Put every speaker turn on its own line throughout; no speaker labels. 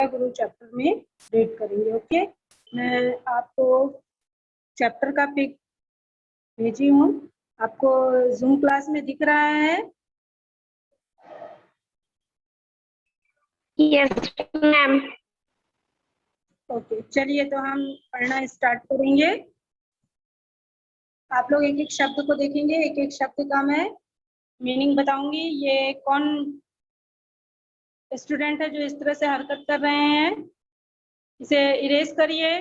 गुरु chapter में read करेंगे। Okay, मैं आपको चैप्टर का पिक भेजी हूँ, आपको जूम क्लास में दिख रहा है?
Yes ma'am.
ओके, चलिए तो हम पढ़ना स्टार्ट करेंगे। आप लोग एक एक शब्द को देखेंगे, एक एक शब्द का मैं मीनिंग बताऊंगी। ये कौन स्टूडेंट है जो इस तरह से हरकत कर रहे हैं? इसे इरेज करिए,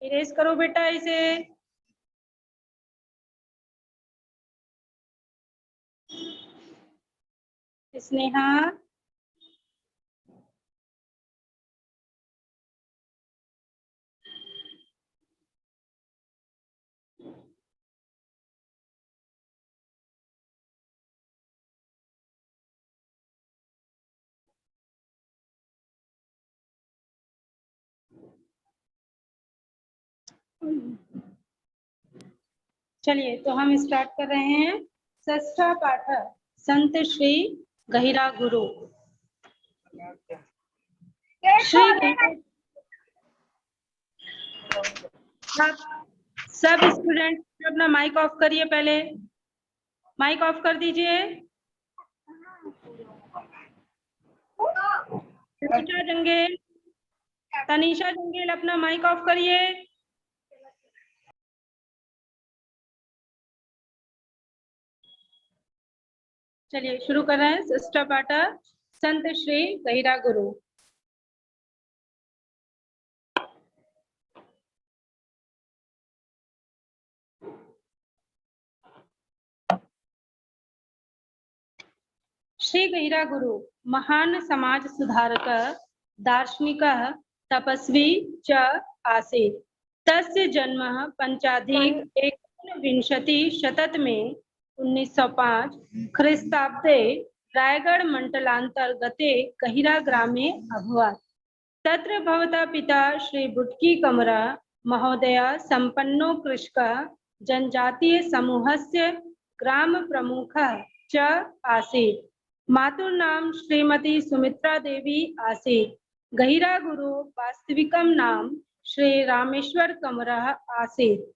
इरेज करो बेटा इसे। स्नेहा, चलिए तो हम स्टार्ट कर रहे हैं। षष्ठ पाठ संत श्री गहिरा गुरु। श्री आप सब स्टूडेंट अपना माइक ऑफ करिए, पहले माइक ऑफ कर दीजिए। तनीषा जंगेल अपना माइक ऑफ करिए। चलिए शुरू कर रहे हैं। षष्ठ पाठ संत श्री गहिरा गुरु। श्री गहिरा गुरु महान समाज सुधारक, दार्शनिक, तपस्वी च आसीत्। तस्य जन्म पंचाधिक एकोनविंशति शतक में 1905 ख्रीस्ताब्दे रायगढ़ मंडलांतर्गते गहिरा ग्रामे अभवत्। तत्र भवता पिता श्री बुटकी कमर महोदय संपन्नो कृषक जनजातीय समूहस्य ग्राम प्रमुखः च आसीत्। मातुर्नाम श्रीमती सुमित्रा देवी आसीत्। गहिरा गुरु वास्तविकं नाम श्री रामेश्वर कमरः आसीत्।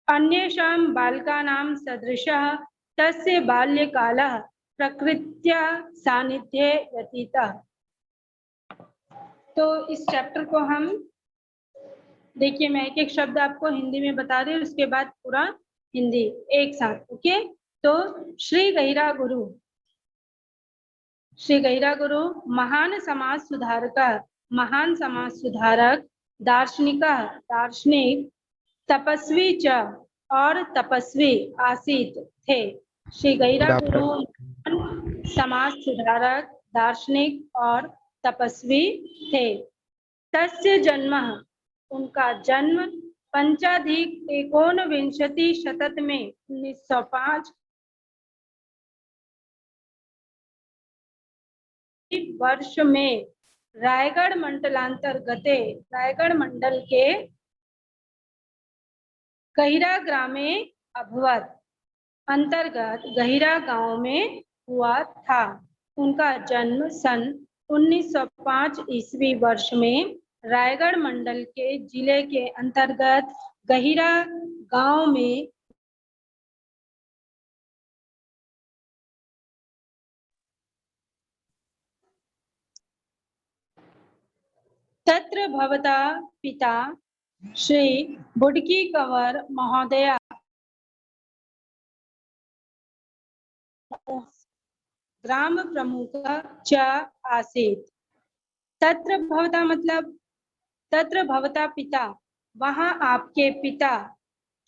अन्येषां बालकानां सदृशः तस्य बाल्यकालः प्रकृत्याः सान्निध्ये व्यतीतः। तो इस चैप्टर को हम देखिए, मैं एक एक शब्द आपको हिंदी में बता रही हूँ, उसके बाद पूरा हिंदी एक साथ। ओके, तो श्री गहिरा गुरु, श्री गहिरा गुरु महान समाज सुधारक, महान समाज सुधारक, दार्शनिक, दार्शनिक, तपस्वी च और तपस्वी आसीत थे। श्री गहिरा गुरु महान समाज सुधारक, दार्शनिक और तपस्वी थे। तस्य जन्म, उनका जन्म पंचाधिक एकोनविंशति शतक में 1905 वर्ष में रायगढ़ मंडलांतर्गते, रायगढ़ मंडल के गहिरा ग्रामे अभवत अंतर्गत गहिरा गांव में हुआ था। उनका जन्म सन 1905 ईस्वी वर्ष में रायगढ़ मंडल के जिले के अंतर्गत गहिरा गांव में तत्र भवता पिता श्री बुडकी कंवर महोदय ग्राम प्रमुख च आसीत्। तत्र भवता मतलब तत्र भवता पिता, वहां आपके पिता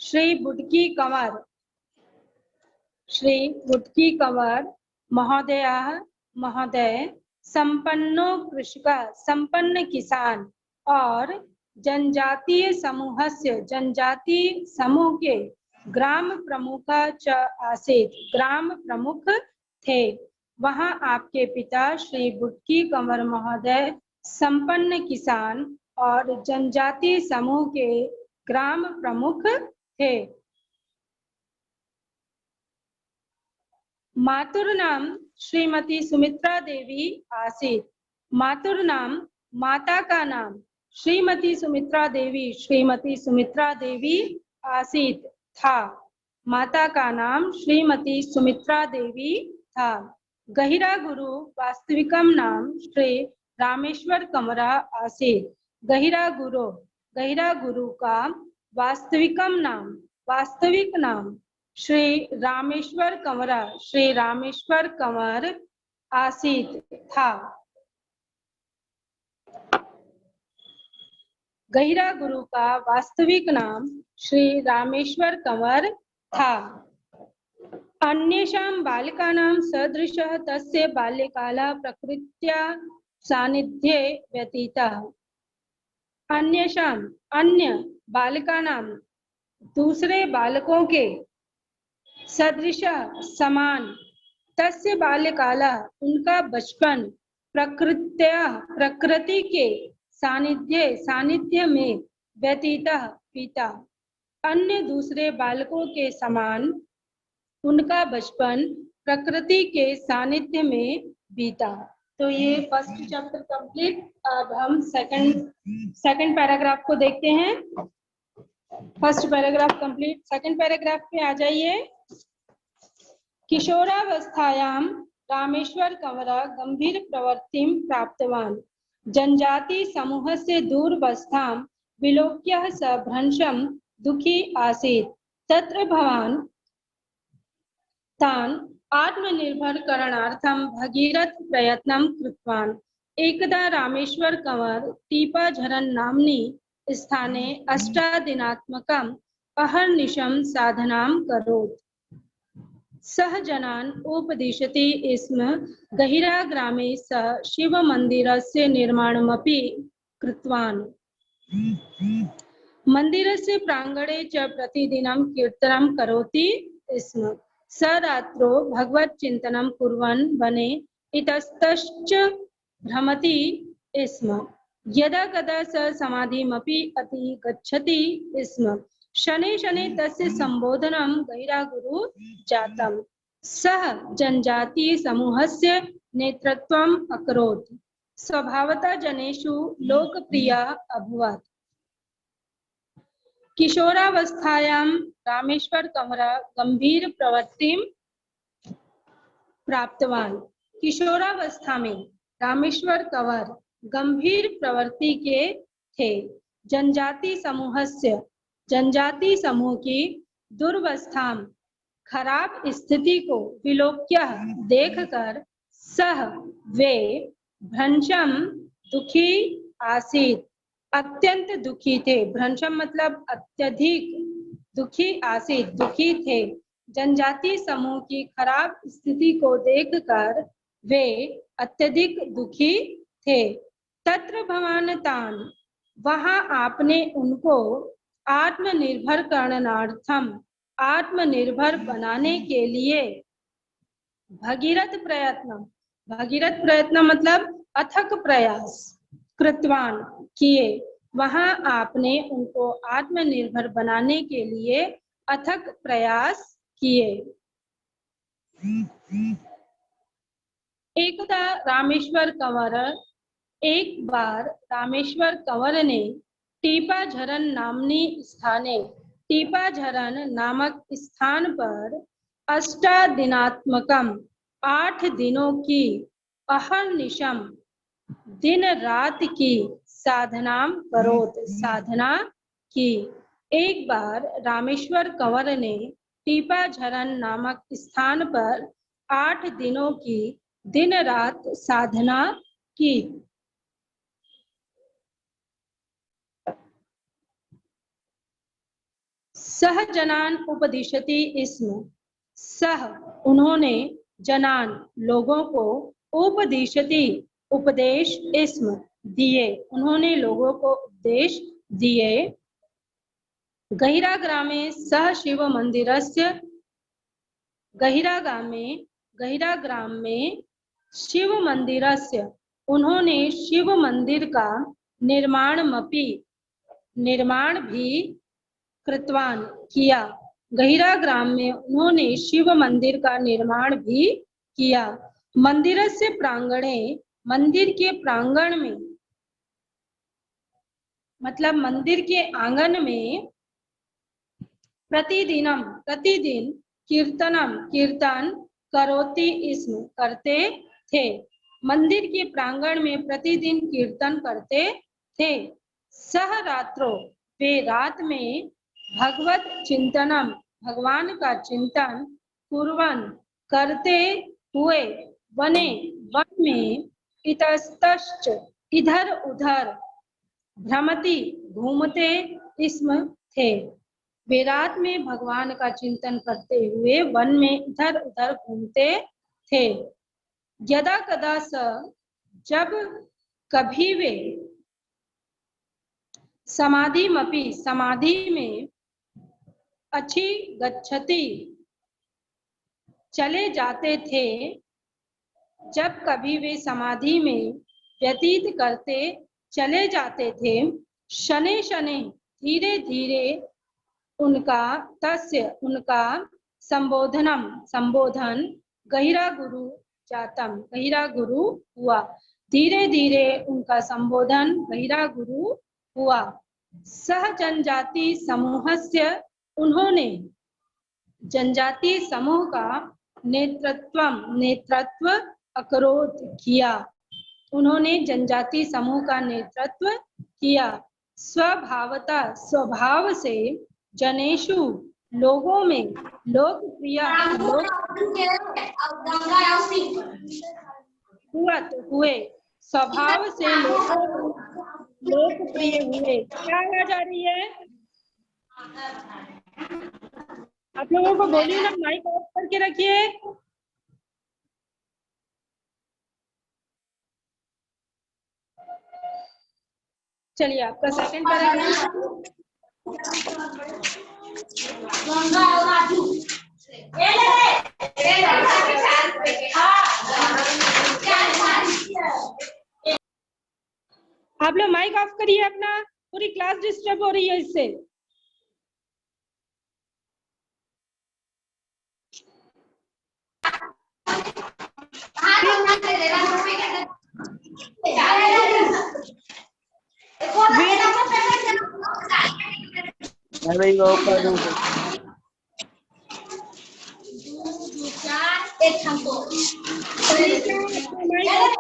श्री बुडकी कंवर, श्री बुडकी कंवर महोदय, महोदय संपन्नो कृषक, संपन्न किसान और जनजातीय समूहस्य, जनजातीय समूह के ग्राम प्रमुख च आसीत्, ग्राम प्रमुख थे। वहां आपके पिता श्री बुटकी कंवर महोदय संपन्न किसान और जनजातीय समूह के ग्राम प्रमुख थे। मातुर नाम श्रीमती सुमित्रा देवी आसीत्। मातुर नाम, माता का नाम श्रीमती सुमित्रा देवी आसीत था। माता का नाम श्रीमती सुमित्रा देवी था। गहिरा गुरु वास्तविकम नाम श्री रामेश्वर कंवरा आसीत। गहिरा गुरु का वास्तविक नाम श्री रामेश्वर कंवर आसीत था। गहिरा गुरु का वास्तविक नाम श्री रामेश्वर कंवर था। अन्येषां बालकानां सदृशः तस्य बाल्यकालः प्रकृत्या सानिध्ये व्यतीतः। अन्य बालकानां दूसरे बालकों के सदृश समान तस्य बाल्यकालः उनका बचपन प्रकृति के सानिध्य में व्यतीतः बीता। अन्य दूसरे बालकों के समान उनका बचपन प्रकृति के सानिध्य में बीता। तो ये फर्स्ट चैप्टर कंप्लीट। अब हम सेकंड पैराग्राफ को देखते हैं। First paragraph complete. Second paragraph पे आ जाइए। किशोरावस्थायां रामेश्वर कंवरा गंभीर प्रवृत्तिं प्राप्तवान्। जनजाति समूहस्य दूरवस्थां विलोक्य स भ्रंशं दुखी आसीत्। तत्र भवान् तान् आत्मनिर्भरकरणार्थं भगीरथ प्रयत्नं कृतवान्। एकदा रामेश्वर कंवर टीपाझरन नाम्नि स्थाने अष्टादिनात्मकम् अहर्निशं साधनां करोत्। सः जनान् उपदिशति स्म। गहिरा ग्रामे सः शिवमन्दिरस्य निर्माणमपि कृतवान्। मन्दिरस्य प्राङ्गणे च प्रतिदिनं कीर्तनं करोति स्म। स रात्रौ भगवच्चिन्तनं कुर्वन् वने इतस्ततश्च भ्रमति स्म। यदा कदा स समाधिमपि अधिगच्छति स्म। शनैः शनैः तस्य सम्बोधनं गहिरागुरु जातम्। सः जनजातीय समूहस्य नेतृत्वम् अकरोत्। स्वभावतः जनेषु लोकप्रियः अभवत्। किशोरावस्थायां रामेश्वर कंवरा गंभीर प्रवृत्तिं प्राप्तवान्। किशोरावस्था में रामेश्वर कंवर गंभीर प्रवृत्ति के थे। जनजाति समूह की दुर्वस्था खराब स्थिति को विलोक्य देखकर सह वे भ्रंशम दुखी आसीत। अत्यंत दुखी थे। भ्रंशम मतलब अत्यधिक, दुखी आसीत दुखी थे। जनजाति समूह की खराब स्थिति को देखकर वे अत्यधिक दुखी थे। तत्र भवान् तान्, वहां आपने उनको आत्मनिर्भर करणार्थम, आत्मनिर्भर बनाने के लिए भगीरथ प्रयत्न मतलब अथक प्रयास कृतवान किए। वहां आपने उनको आत्मनिर्भर बनाने के लिए अथक प्रयास किए। एक बार रामेश्वर कंवर ने टीपाझरन नामक स्थान पर अष्टादिनात्मकम 8 दिनों की अहर्निशम दिन रात की साधना की। एक बार रामेश्वर कंवर ने टीपाझरन नामक स्थान पर 8 दिनों की दिन रात साधना की। सह जनान उपदिशति स्म। सह उन्होंने, जनान लोगों को, उपदिशति उपदेश स्म दिए, उन्होंने लोगों को उपदेश दिए। गहिरा ग्रामे सह शिव मंदिरस्य, गहिरा ग्राम में शिव मंदिरस्य, उन्होंने शिव मंदिर का निर्माण भी कृतवान किया। गहिरा ग्राम में उन्होंने शिव मंदिर का निर्माण भी किया। मंदिरस्य प्रांगणे मंदिर के प्रांगण में, मतलब मंदिर के आंगन में प्रतिदिन कीर्तन करोति इसमें करते थे। मंदिर के प्रांगण में प्रतिदिन कीर्तन करते थे। सह रात्रो, वे रात में भगवत चिंतनम, भगवान का चिंतन कुर्वन, करते हुए वन में इतस्तश्च, इधर उधर भ्रमति, घूमते स्म थे। वे रात में भगवान का चिंतन करते हुए वन में इधर उधर घूमते थे। यदा कदा स, जब कभी वे समाधिमपि, समाधि में अच्छी गच्छति, चले जाते थे। जब कभी वे समाधि में व्यतीत करते चले जाते थे, शनै शनै, धीरे धीरे उनका उनका संबोधन गहिरा गुरु जातम, गहिरा गुरु हुआ। धीरे धीरे उनका संबोधन गहिरा गुरु हुआ। सह जनजाति समूहस्य, उन्होंने जनजाति समूह का नेतृत्व अकरोध किया। उन्होंने जनजाति समूह का नेतृत्व किया। स्वभाव से जनेषु, लोगों में लोकप्रिय हुए, स्वभाव से लोकप्रिय हुए। क्या आवाज आ रही है? आप लोगों को बोलिए ना, माइक ऑफ करके रखिए। चलिए आपका सेकंड पैराग्राफ। आप लोग माइक ऑफ करिए अपना, पूरी क्लास डिस्टर्ब हो रही है इससे।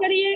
करिए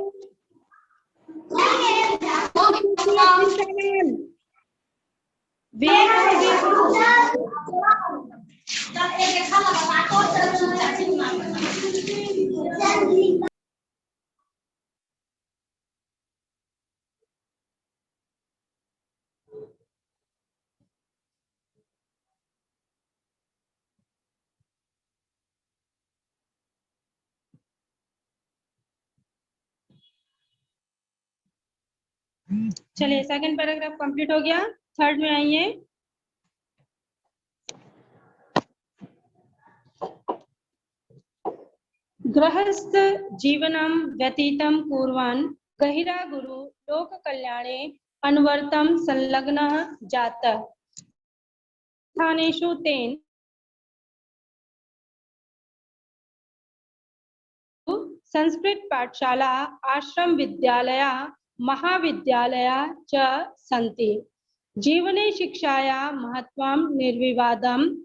चलिए सेकंड पैराग्राफ कंप्लीट हो गया। थर्ड में आइए। गृहस्थ जीवनम व्यतीतम कुर्वन् गहिरा गुरु लोक कल्याणे अनवरतम संलग्नः जातः। स्थानेषु तेन संस्कृत पाठशाला, आश्रम विद्यालया, महाविद्यालया च सन्ति। जीवने शिक्षाया महत्वं निर्विवादम्।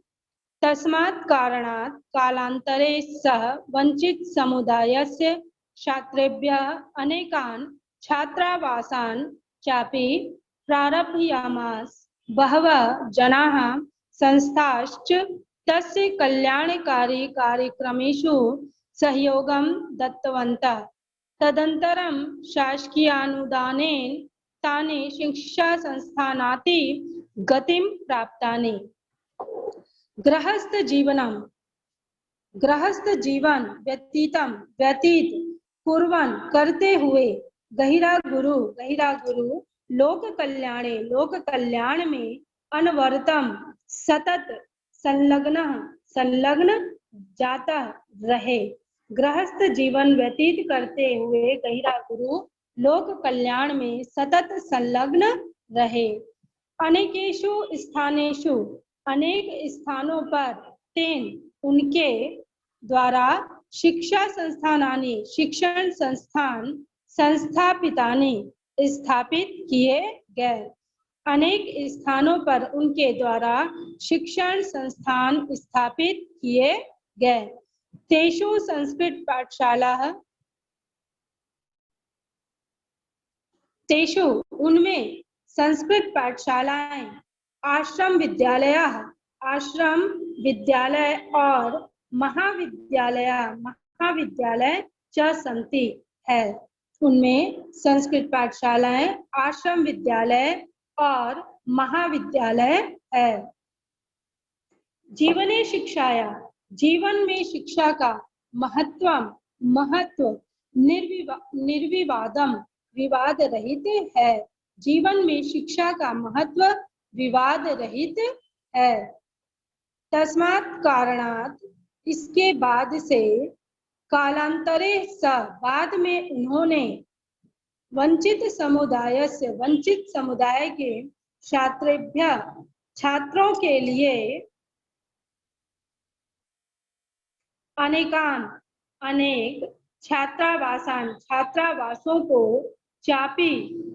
तस्मात् कारणात् कालान्तरे सः वंचित समुदायस्य छात्रेभ्यः अनेकान् छात्रावासान् चापि प्रारभयामास। बहवः जनाः संस्थाश्च तस्य कल्याणकारी कार्यक्रमेषु सहयोगं दत्तवन्तः। तदनन्तरं शासकीयानुदानेन तानि शिक्षासंस्थानानि गतिं प्राप्तानि। गृहस्थ जीवन व्यतीत कुर्वन्, करते हुए गहिरा गुरु लोक कल्याण में अनवरतम सतत संलग्न जाता रहे। गृहस्थ जीवन व्यतीत करते हुए गहिरा गुरु लोक कल्याण में सतत संलग्न रहे। अनेकेषु स्थानेषु, अनेक स्थानों पर, तेन उनके द्वारा शिक्षण संस्थान संस्थापितानि स्थापित किए गए। अनेक स्थानों पर उनके द्वारा शिक्षण संस्थान स्थापित किए गए। तेषु संस्कृत पाठशाला, तेषु उनमें संस्कृत पाठशालाएं, आश्रम विद्यालय और महाविद्यालय च सन्ति है। उनमें संस्कृत पाठशालाएं, आश्रम विद्यालय और महाविद्यालय है। जीवने शिक्षाया, जीवन में शिक्षा का महत्व निर्विवादम, विवाद रहित है। जीवन में शिक्षा का महत्व विवाद रहित है। तस्मात् कारणात्, इसके बाद से, कालांतरे स, बाद में उन्होंने, वंचित समुदाय के छात्रों के लिए अनेक छात्रावासों को चापी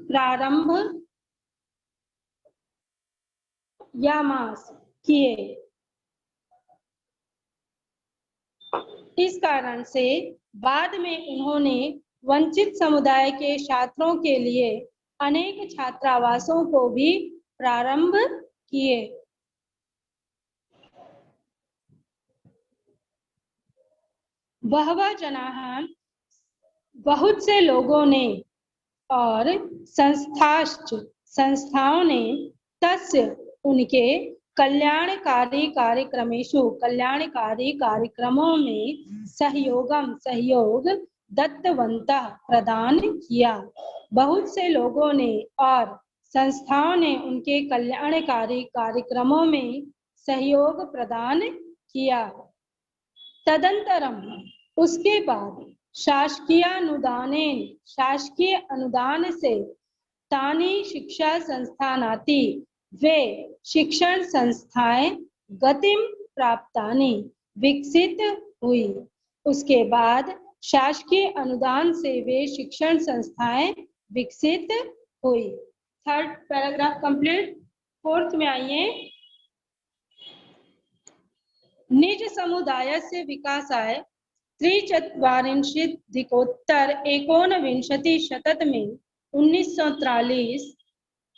प्रारंभ यामास किए। इस कारण से बाद में उन्होंने वंचित समुदाय के छात्रों के लिए अनेक छात्रावासों को भी प्रारंभ किए। बहवः जनाः, बहुत से लोगों ने और संस्थाओं ने तस्य, उनके कल्याणकारी कार्यक्रमों में सहयोग दत्तवन्तः, प्रदान किया। बहुत से लोगों ने और संस्थाओं ने उनके कल्याणकारी कार्यक्रमों में सहयोग प्रदान किया। तदंतरम, उसके बाद, शासकीय अनुदान से तानि शिक्षा संस्थानाति, वे शिक्षण संस्थाएं गतिम प्राप्तानि, विकसित हुई। उसके बाद शासकीय अनुदान से वे शिक्षण संस्थाएं विकसित हुई। Third paragraph complete. फोर्थ में आइए। निज समुदाय से विकासाय त्रिचत्वारिंशदधिकोत्तर एकोनविंशति शतक में 1943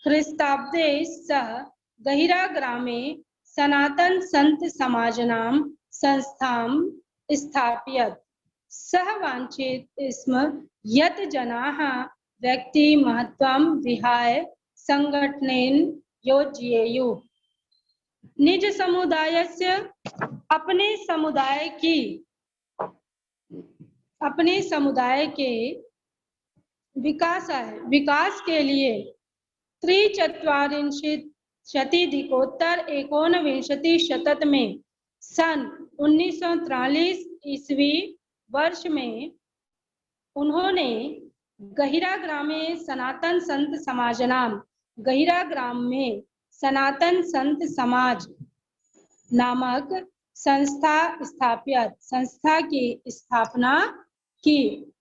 ख्रीस्ताब्दे सह गहिरा ग्रामे सनातन संत समाजनाम संस्थां स्थापयत्। सः वाञ्छेत स्म यत् जनाः व्यक्ति महत्त्वं विहाय संगठनेन योजयेयुः। निज समुदायस्य, अपने समुदाय के विकास के लिए त्रिचत्वारिंशदधिकोत्तर एकोनविंशति शतक में सन 1943 ईस्वी वर्ष में उन्होंने गहिरा ग्रामे सनातन संत समाजनाम, गहिरा ग्राम में सनातन संत समाज नामक संस्था की स्थापना की।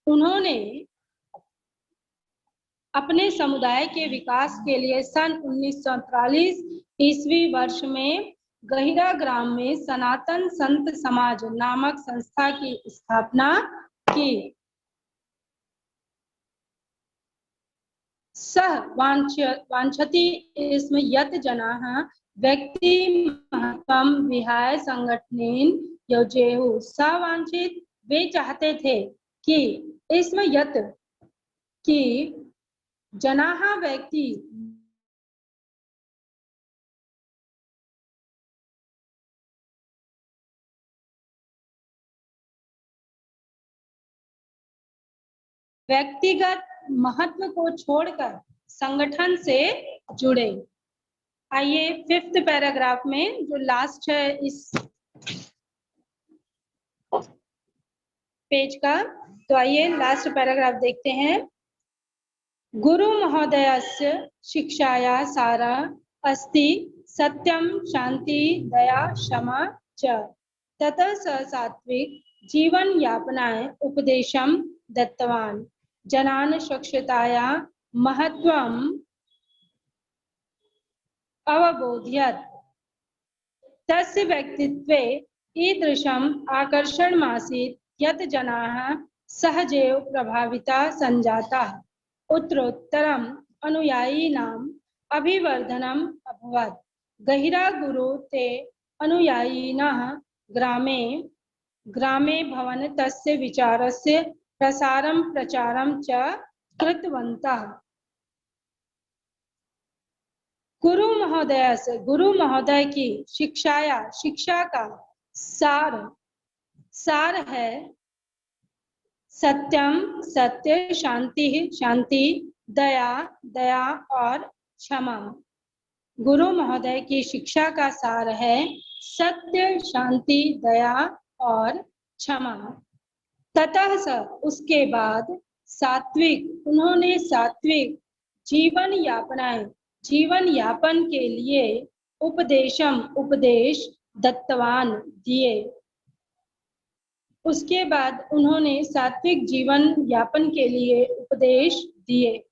उन्होंने अपने समुदाय के विकास के लिए सन 1943 ईस्वी वर्ष में गहिरा ग्राम में सनातन संत समाज नामक संस्था की स्थापना की। सः वाञ्छति स्म यत् जनाः व्यक्ति महत्त्वं विहाय संगठनेन योजयेयुः। सः वांछित, वे चाहते थे कि इसम यत्, कि जनाः व्यक्तिगत महत्व को छोड़कर संगठन से जुड़े। आइए फिफ्थ पैराग्राफ में जो लास्ट है इस पेज का, तो आइए लास्ट पैराग्राफ देखते हैं। गुरु महोदयस्य शिक्षाया सारा अस्ति सत्यम शांति दया क्षमा च। ततः स सात्विक जीवन यापनाय उपदेशम दत्तवान् जनान् स्वच्छताया महत्वम् अवबोधयत्। तस्य व्यक्तित्वे ईदृशम् आकर्षणमासीत् यत् जनाः सहजैव प्रभाविताः सञ्जाताः। उत्तरोत्तरम् अनुयायिनाम् अभिवर्धनम् अभवत्। गहिरा गुरु ते अनुयायिनः ग्रामे ग्रामे भवन तस्य विचारस्य प्रसारं प्रचारं च कृतवन्तः। गुरु महोदय की शिक्षा का सार है सत्यम सत्य, शांति, दया और क्षमा। गुरु महोदय की शिक्षा का सार है सत्य, शांति, दया और क्षमा। ततः उसके बाद उन्होंने सात्विक जीवन यापन के लिए उपदेश दत्तवान दिए। उसके बाद उन्होंने सात्विक जीवन यापन के लिए उपदेश दिए।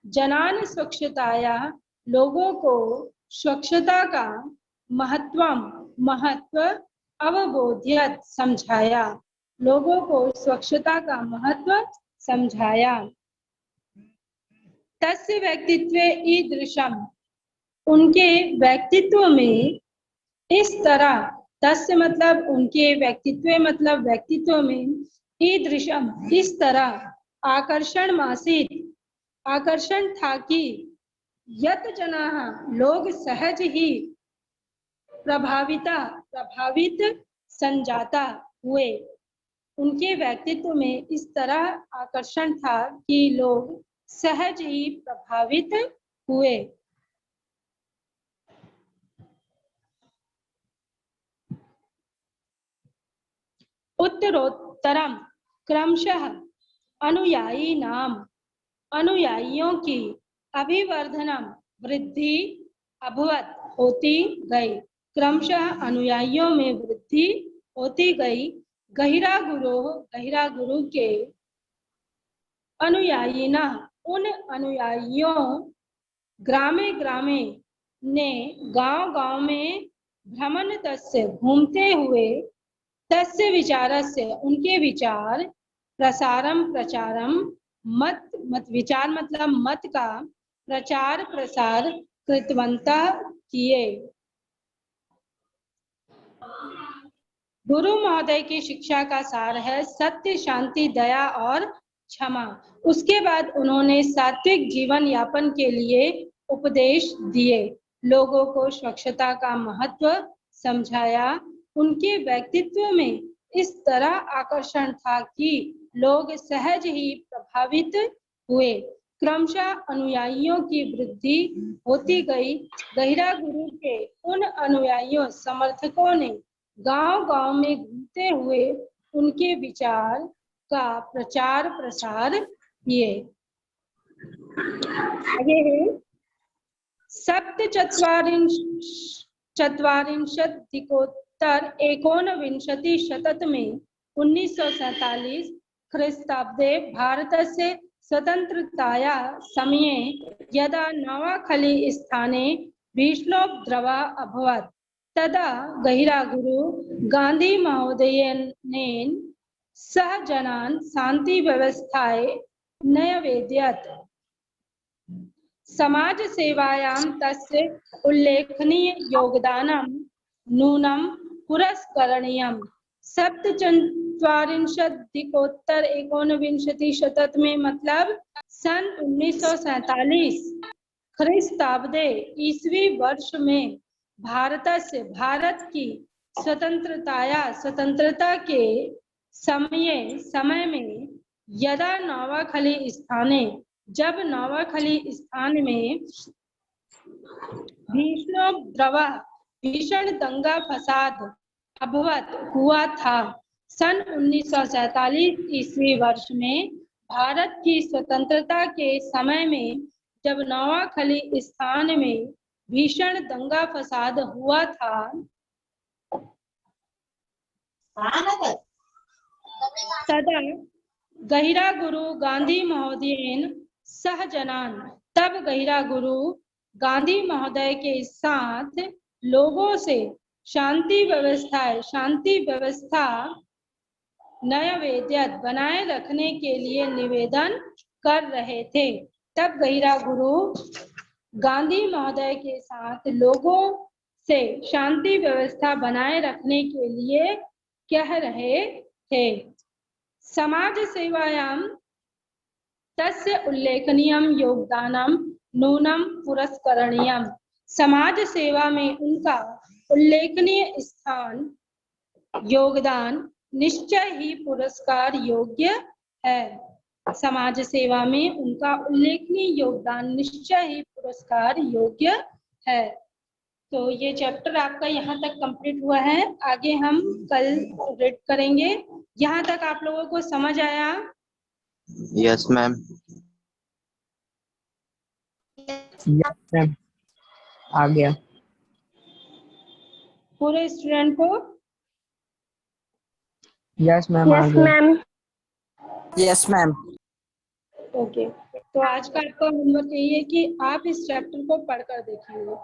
जनान स्वच्छताया, लोगों को स्वच्छता का महत्व अवबोध्यत, समझाया। लोगों को स्वच्छता का महत्व समझाया। तस्य व्यक्तित्वे ईदृशम्, उनके व्यक्तित्व में इस तरह, तस्य मतलब उनके व्यक्तित्व में ईदृशम्, इस तरह आकर्षण था कि यत जनाः, लोग सहज ही प्रभावित संजाता हुए। उनके व्यक्तित्व में इस तरह आकर्षण था कि लोग सहज ही प्रभावित हुए। उत्तरोत्तरम क्रमशः अनुयायियों की अभिवर्धनम, वृद्धि अभवत, होती गई। क्रमशः अनुयायियों में वृद्धि होती गई। गहिरा गुरु के अनुयायिना, उन अनुयायियों ग्रामे ने गांव में भ्रमण तस्य, घूमते हुए, तस्य विचारस्य, उनके विचार, प्रचारम विचार मतलब मत का प्रचार प्रसार कृतवन्तः, किए। गुरु महोदय की शिक्षा का सार है सत्य, शांति, दया और क्षमा। उसके बाद उन्होंने सात्विक जीवन यापन के लिए उपदेश दिए। लोगों को स्वच्छता का महत्व समझाया। उनके व्यक्तित्व में इस तरह आकर्षण था कि लोग सहज ही प्रभावित हुए। क्रमशः अनुयायियों की वृद्धि होती गई। गहिरा गुरु के उन अनुयायियों समर्थकों ने गांव में घूमते हुए उनके विचार का प्रचार प्रसार किए। आगे है चत्वारिंशदधिकोत्तर एकोनविंशति शतक में 1947 ख्रीस्ताब्दे भारतस्य स्वतंत्रताया समये यदा नवाखली स्थाने भीष्णोपद्रवः अभवत्, तदा गहिरा गुरु गांधी महोदयेन सह जनान् शांति व्यवस्थाय न्यवेदयत्। समाज सेवायां तस्य उल्लेखनीय योगदानं नूनं पुरस्करणीयम्। सप्तचत्वारिंशदधिकोत्तर एकोनविंशति शतक में मतलब सन 1947 ख्रीस्ताब्दे ईस्वी वर्ष में भारत की स्वतंत्रता के समय में यदा नवाखली स्थाने, जब नवाखली स्थान में भीषण दंगा फसाद अभवत हुआ था। सन 1947 ईस्वी वर्ष में भारत की स्वतंत्रता के समय में जब नवाखली स्थान में भीषण दंगा फसाद हुआ था, तदा गहिरा गुरु गांधी महोदयेन सह जनान, तब गहिरा गुरु गांधी महोदय के साथ लोगों से शांति व्यवस्था नैवेद्य बनाए रखने के लिए निवेदन कर रहे थे। तब गहिरा गुरु गांधी महोदय के साथ लोगों से शांति व्यवस्था बनाए रखने के लिए कह रहे थे। समाज सेवायां तस्य उल्लेखनीयं योगदानं नूनं पुरस्करणीयम्। समाज सेवा में उनका उल्लेखनीय स्थान योगदान निश्चय ही पुरस्कार योग्य है। समाज सेवा में उनका उल्लेखनीय योगदान निश्चय ही पुरस्कार योग्य है। तो ये चैप्टर आपका यहाँ तक कंप्लीट हुआ है। आगे हम कल रीड करेंगे। यहाँ तक आप लोगों को समझ आया?
Yes ma'am.
यस मैम, आ गया।
पूरे स्टूडेंट को?
यस मैम, आ गया।
Yes ma'am.
ओके, तो आज का आपका होमवर्क यही है कि आप इस चैप्टर को पढ़कर देखेंगे।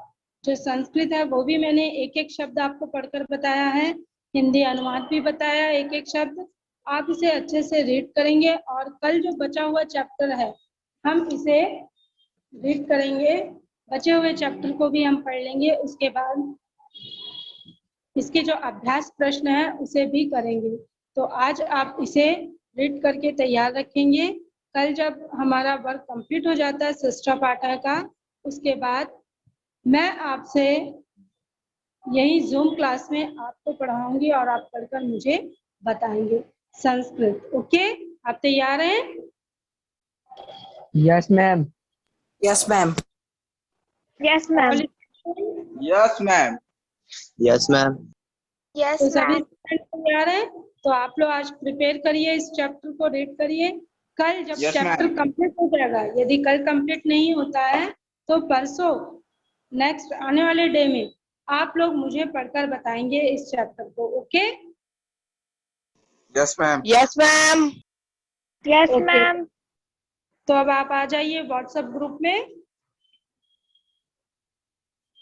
जो संस्कृत है वो भी मैंने एक एक शब्द आपको पढ़कर बताया है, हिंदी अनुवाद भी बताया एक एक शब्द। आप इसे अच्छे से रीड करेंगे और कल जो बचा हुआ चैप्टर है हम इसे रीड करेंगे। बचे हुए चैप्टर को भी हम पढ़ लेंगे। उसके बाद इसके जो अभ्यास प्रश्न है उसे भी करेंगे। तो आज आप इसे रीड करके तैयार रखेंगे। कल जब हमारा वर्क कंप्लीट हो जाता है सिस्टर पाठा का, उसके बाद मैं आपसे यही जूम क्लास में आपको पढ़ाऊंगी और आप पढ़कर मुझे बताएंगे संस्कृत। ओके, आप तैयार हैं?
Yes ma'am.
Yes ma'am.
Yes ma'am.
Yes ma'am. Yes ma'am.
तो सभी स्टूडेंट तैयार हैं? तो आप लोग आज प्रिपेयर करिए, इस चैप्टर को रीड करिए। कल जब चैप्टर कंप्लीट हो जाएगा, यदि कल कंप्लीट नहीं होता है तो परसों नेक्स्ट आने वाले डे में आप लोग मुझे पढ़कर बताएंगे इस चैप्टर को। Okay?
Yes ma'am.
Yes ma'am. Yes
okay.
Ma'am.
तो अब आप आ जाइए व्हाट्सएप ग्रुप में।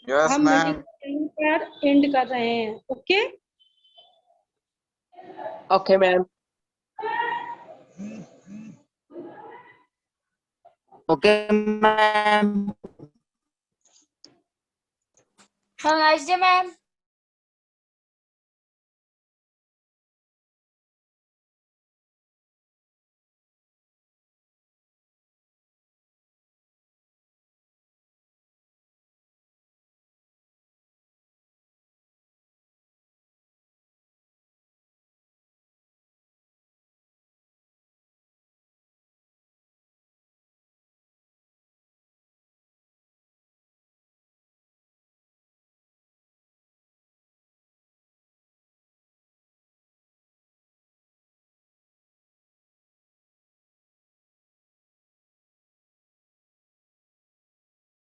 यस
हम
मैम।
मीटिंग यहीं पर एंड कर रहे हैं। Okay?
Okay ma'am.
Okay ma'am.
Have a nice day, ma'am.